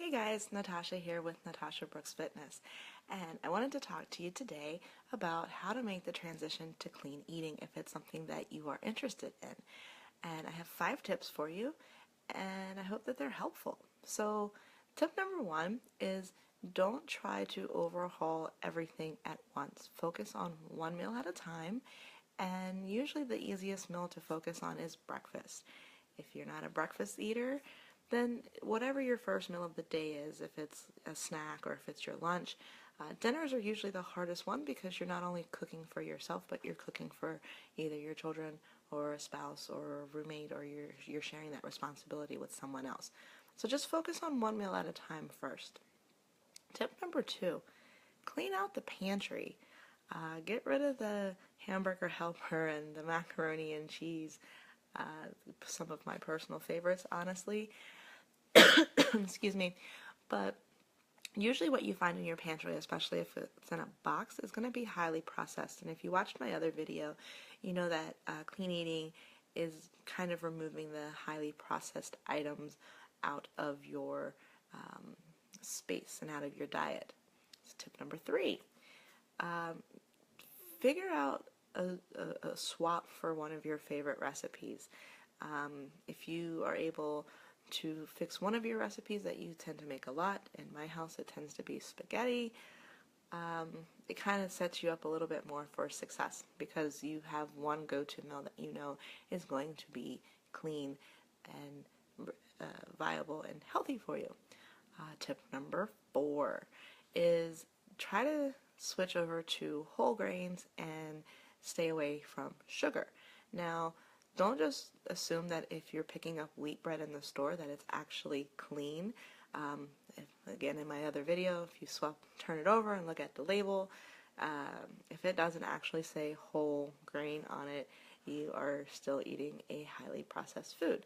Hey guys, Natasha here with Natasha Brooks Fitness, and I wanted to talk to you today about how to make the transition to clean eating if it's something that you are interested in. And I have 5 tips for you, and I hope that they're helpful. So, tip number 1 is don't try to overhaul everything at once. Focus on one meal at a time, and usually the easiest meal to focus on is breakfast. If you're not a breakfast eater, then whatever your first meal of the day is, if it's a snack or if it's your lunch, dinners are usually the hardest one because you're not only cooking for yourself, but you're cooking for either your children or a spouse or a roommate, or you're sharing that responsibility with someone else. So just focus on one meal at a time first. Tip number 2, clean out the pantry. Get rid of the hamburger helper and the macaroni and cheese, some of my personal favorites, honestly. Excuse me. But usually what you find in your pantry, especially if it's in a box, is going to be highly processed. And if you watched my other video, you know that clean eating is kind of removing the highly processed items out of your space and out of your diet. So tip number 3, figure out a swap for one of your favorite recipes. If you are able to fix one of your recipes that you tend to make a lot, in my house it tends to be spaghetti, it kind of sets you up a little bit more for success because you have one go-to meal that you know is going to be clean and viable and healthy for you. Tip number 4 is try to switch over to whole grains and stay away from sugar. Now, don't just assume that if you're picking up wheat bread in the store that it's actually clean. Again, in my other video, if you turn it over and look at the label, if it doesn't actually say whole grain on it, you are still eating a highly processed food.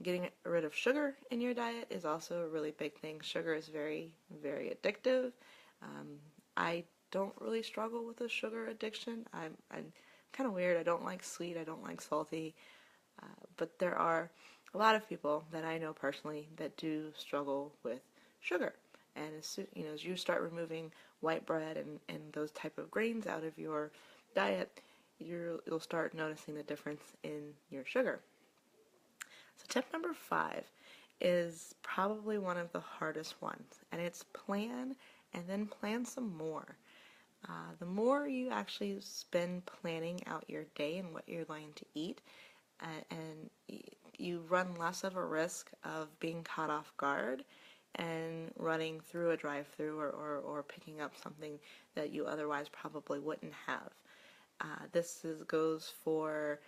Getting rid of sugar in your diet is also a really big thing. Sugar is very, very addictive. I don't really struggle with a sugar addiction. I'm kind of weird. I don't like sweet. I don't like salty. But there are a lot of people that I know personally that do struggle with sugar. And as you start removing white bread and those type of grains out of your diet, you'll start noticing the difference in your sugar. So tip number 5 is probably one of the hardest ones, and it's plan and then plan some more. The more you actually spend planning out your day and what you're going to eat, and you run less of a risk of being caught off guard and running through a drive-through or picking up something that you otherwise probably wouldn't have. This goes for,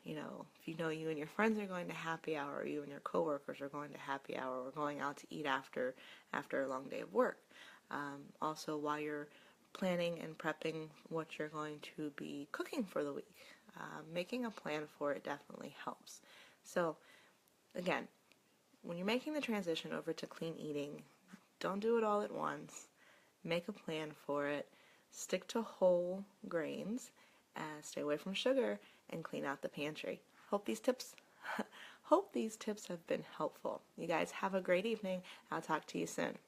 if you know you and your friends are going to happy hour, or you and your coworkers are going to happy hour, or going out to eat after a long day of work. Also, while you're planning and prepping what you're going to be cooking for the week, making a plan for it definitely helps. So, again, when you're making the transition over to clean eating, don't do it all at once. Make a plan for it. Stick to whole grains. Stay away from sugar and clean out the pantry. Hope these tips have been helpful. You guys have a great evening. I'll talk to you soon.